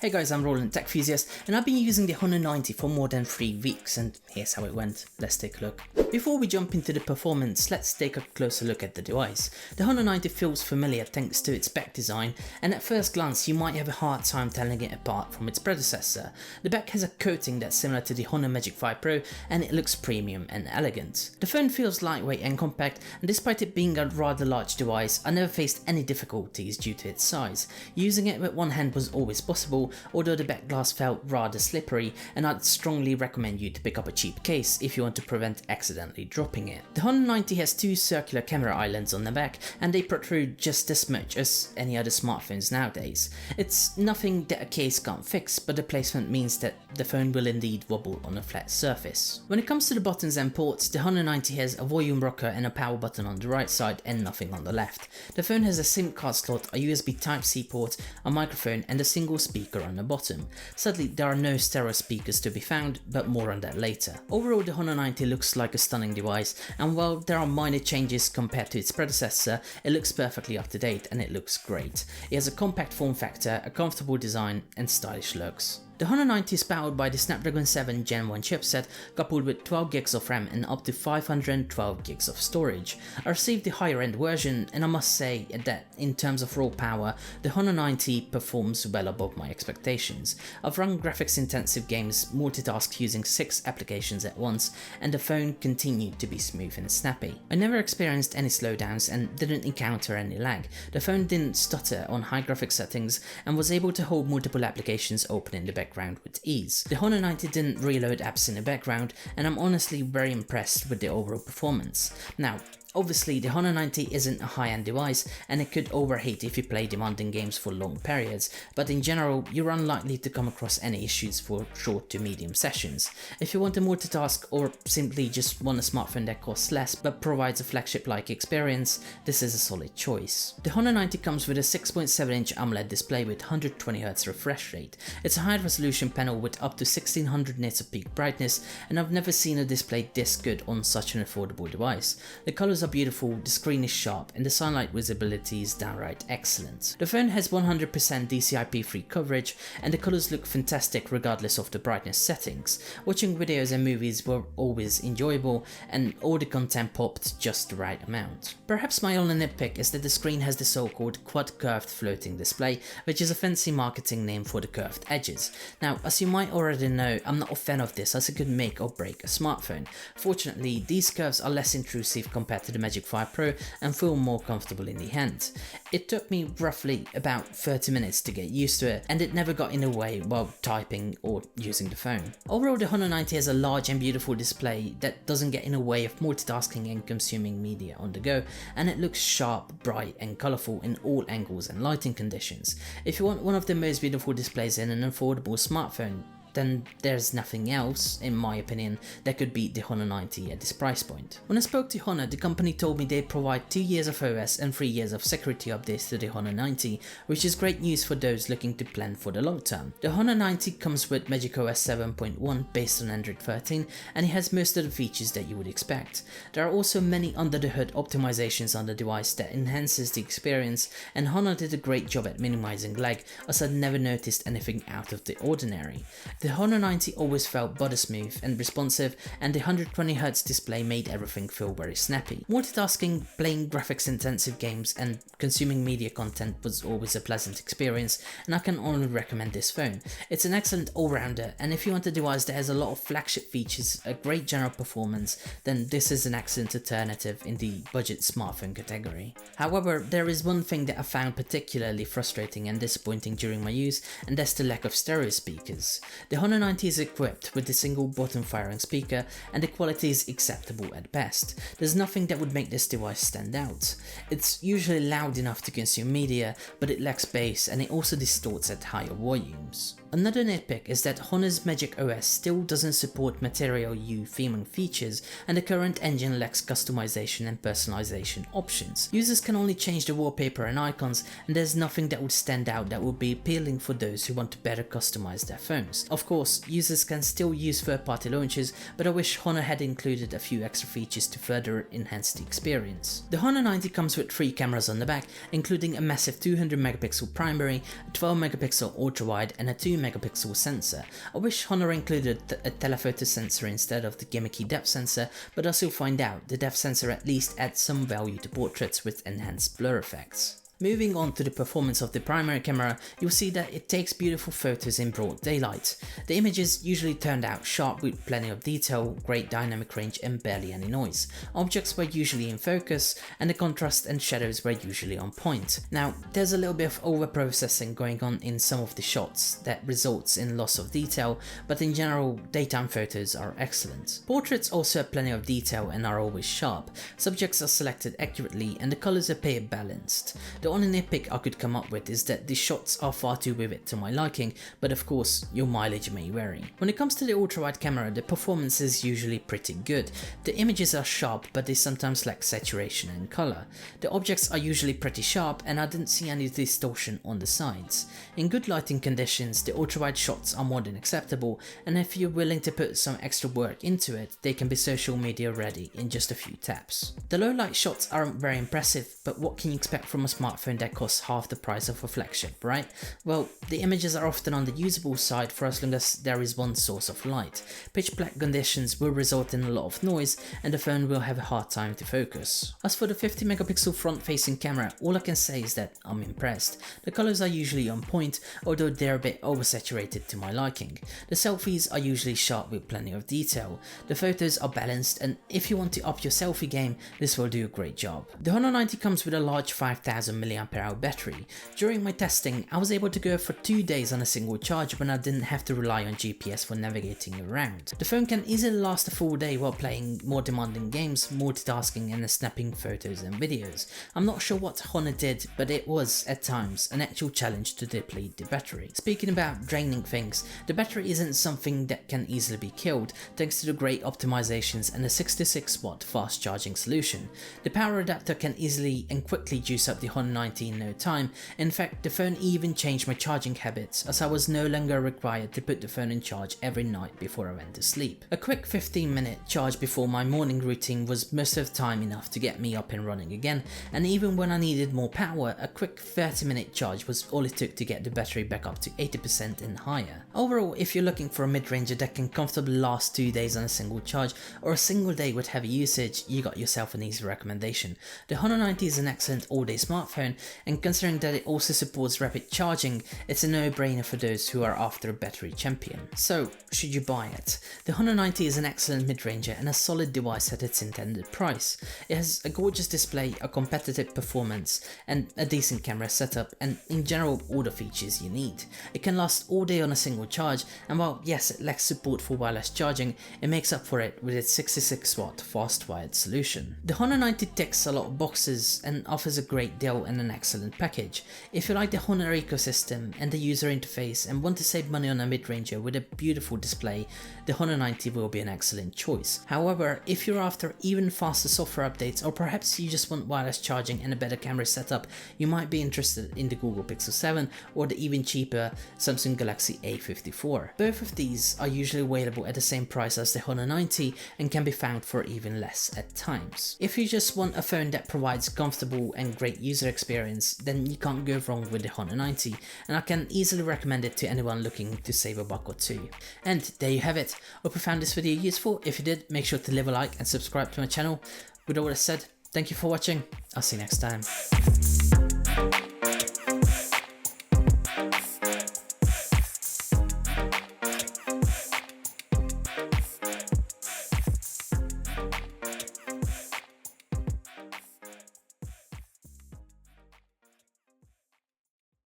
Hey guys, I'm Roland, Techusiast, and I've been using the Honor 90 for more than 3 weeks, and here's how it went. Let's take a look. Before we jump into the performance, let's take a closer look at the device. The Honor 90 feels familiar thanks to its back design, and at first glance you might have a hard time telling it apart from its predecessor. The back has a coating that's similar to the Honor Magic 5 Pro, and it looks premium and elegant. The phone feels lightweight and compact, and despite it being a rather large device, I never faced any difficulties due to its size. Using it with one hand was always possible, although the back glass felt rather slippery, and I'd strongly recommend you to pick up a cheap case if you want to prevent accidentally dropping it. The Honor 90 has two circular camera islands on the back, and they protrude just as much as any other smartphones nowadays. It's nothing that a case can't fix, but the placement means that the phone will indeed wobble on a flat surface. When it comes to the buttons and ports, the Honor 90 has a volume rocker and a power button on the right side and nothing on the left. The phone has a SIM card slot, a USB Type-C port, a microphone and a single speaker on the bottom. Sadly, there are no stereo speakers to be found, but more on that later. Overall, the Honor 90 looks like a stunning device, and while there are minor changes compared to its predecessor, it looks perfectly up to date and it looks great. It has a compact form factor, a comfortable design and stylish looks. The Honor 90 is powered by the Snapdragon 7 Gen 1 chipset, coupled with 12 gigs of RAM and up to 512 gigs of storage. I received the higher end version, and I must say that in terms of raw power, the Honor 90 performs well above my expectations. I've run graphics intensive games, multitasked using 6 applications at once, and the phone continued to be smooth and snappy. I never experienced any slowdowns and didn't encounter any lag. The phone didn't stutter on high graphics settings and was able to hold multiple applications open in the background with ease. The Honor 90 didn't reload apps in the background, and I'm honestly very impressed with the overall performance. Now, obviously the Honor 90 isn't a high-end device and it could overheat if you play demanding games for long periods, but in general you're unlikely to come across any issues for short to medium sessions. If you want to multitask or simply just want a smartphone that costs less but provides a flagship-like experience, this is a solid choice. The Honor 90 comes with a 6.7-inch AMOLED display with 120Hz refresh rate. It's a high-resolution panel with up to 1600 nits of peak brightness, and I've never seen a display this good on such an affordable device. The colors are beautiful, the screen is sharp, and the sunlight visibility is downright excellent. The phone has 100% DCI-P free coverage, and the colors look fantastic regardless of the brightness settings. Watching videos and movies were always enjoyable, and all the content popped just the right amount. Perhaps my only nitpick is that the screen has the so-called quad curved floating display, which is a fancy marketing name for the curved edges. Now, as you might already know, I'm not a fan of this as it could make or break a smartphone. Fortunately, these curves are less intrusive compared to the Magic 5 Pro and feel more comfortable in the hand. It took me roughly about 30 minutes to get used to it, and it never got in the way while typing or using the phone. Overall, the Honor 90 has a large and beautiful display that doesn't get in the way of multitasking and consuming media on the go, and it looks sharp, bright and colourful in all angles and lighting conditions. If you want one of the most beautiful displays in an affordable smartphone, then there's nothing else, in my opinion, that could beat the Honor 90 at this price point. When I spoke to Honor, the company told me they'd provide 2 years of OS and 3 years of security updates to the Honor 90, which is great news for those looking to plan for the long term. The Honor 90 comes with macOS 7.1 based on Android 13, and it has most of the features that you would expect. There are also many under the hood optimizations on the device that enhances the experience, and Honor did a great job at minimizing lag, as I'd never noticed anything out of the ordinary. The Honor 90 always felt butter smooth and responsive, and the 120Hz display made everything feel very snappy. Multitasking, playing graphics intensive games and consuming media content was always a pleasant experience, and I can only recommend this phone. It's an excellent all-rounder, and if you want a device that has a lot of flagship features, a great general performance, then this is an excellent alternative in the budget smartphone category. However, there is one thing that I found particularly frustrating and disappointing during my use, and that's the lack of stereo speakers. The Honor 90 is equipped with a single bottom firing speaker, and the quality is acceptable at best. There's nothing that would make this device stand out. It's usually loud enough to consume media, but it lacks bass and it also distorts at higher volumes. Another nitpick is that Honor's Magic OS still doesn't support Material You theming features, and the current engine lacks customization and personalization options. Users can only change the wallpaper and icons, and there's nothing that would stand out that would be appealing for those who want to better customize their phones. Of course, users can still use third-party launchers, but I wish Honor had included a few extra features to further enhance the experience. The Honor 90 comes with 3 cameras on the back, including a massive 200 megapixel primary, a 12 megapixel ultra-wide and a 2 megapixel sensor. I wish Honor included a telephoto sensor instead of the gimmicky depth sensor, but as you'll find out, the depth sensor at least adds some value to portraits with enhanced blur effects. Moving on to the performance of the primary camera, you'll see that it takes beautiful photos in broad daylight. The images usually turned out sharp with plenty of detail, great dynamic range and barely any noise. Objects were usually in focus and the contrast and shadows were usually on point. Now, there's a little bit of over-processing going on in some of the shots that results in loss of detail, but in general, daytime photos are excellent. Portraits also have plenty of detail and are always sharp. Subjects are selected accurately and the colors appear balanced. The only nitpick I could come up with is that the shots are far too vivid to my liking, but of course your mileage may vary. When it comes to the ultra-wide camera, the performance is usually pretty good. The images are sharp, but they sometimes lack saturation and color. The objects are usually pretty sharp and I didn't see any distortion on the sides. In good lighting conditions, the ultra-wide shots are more than acceptable, and if you're willing to put some extra work into it, they can be social media ready in just a few taps. The low light shots aren't very impressive, but what can you expect from a smartphone that costs half the price of a flagship, right? Well, the images are often on the usable side for as long as there is one source of light. Pitch black conditions will result in a lot of noise and the phone will have a hard time to focus. As for the 50 megapixel front facing camera, all I can say is that I'm impressed. The colors are usually on point, although they're a bit oversaturated to my liking. The selfies are usually sharp with plenty of detail. The photos are balanced, and if you want to up your selfie game, this will do a great job. The Honor 90 comes with a large 5000 mAh battery. During my testing, I was able to go for 2 days on a single charge when I didn't have to rely on GPS for navigating around. The phone can easily last a full day while playing more demanding games, multitasking and snapping photos and videos. I'm not sure what Honor did, but it was, at times, an actual challenge to deplete the battery. Speaking about draining things, the battery isn't something that can easily be killed thanks to the great optimizations and the 66 watt fast charging solution. The power adapter can easily and quickly juice up the Honor 90 in no time. In fact, the phone even changed my charging habits, as I was no longer required to put the phone in charge every night before I went to sleep. A quick 15-minute charge before my morning routine was most of the time enough to get me up and running again, and even when I needed more power, a quick 30-minute charge was all it took to get the battery back up to 80% and higher. Overall, if you're looking for a mid-ranger that can comfortably last 2 days on a single charge, or a single day with heavy usage, you got yourself an easy recommendation. The Honor 90 is an excellent all-day smartphone, and considering that it also supports rapid charging, it's a no-brainer for those who are after a battery champion. So, should you buy it? The Honor 90 is an excellent mid-ranger and a solid device at its intended price. It has a gorgeous display, a competitive performance, and a decent camera setup, and in general all the features you need. It can last all day on a single charge, and while yes it lacks support for wireless charging, it makes up for it with its 66 watt fast wired solution. The Honor 90 ticks a lot of boxes and offers a great deal and an excellent package. If you like the Honor ecosystem and the user interface and want to save money on a mid-ranger with a beautiful display, the Honor 90 will be an excellent choice. However, if you're after even faster software updates, or perhaps you just want wireless charging and a better camera setup, you might be interested in the Google Pixel 7 or the even cheaper Samsung Galaxy A54. Both of these are usually available at the same price as the Honor 90 and can be found for even less at times. If you just want a phone that provides comfortable and great user experience, then you can't go wrong with the Honor 90, and I can easily recommend it to anyone looking to save a buck or two. And there you have it. Hope you found this video useful. If you did, make sure to leave a like and subscribe to my channel. With all that said, thank you for watching. I'll see you next time.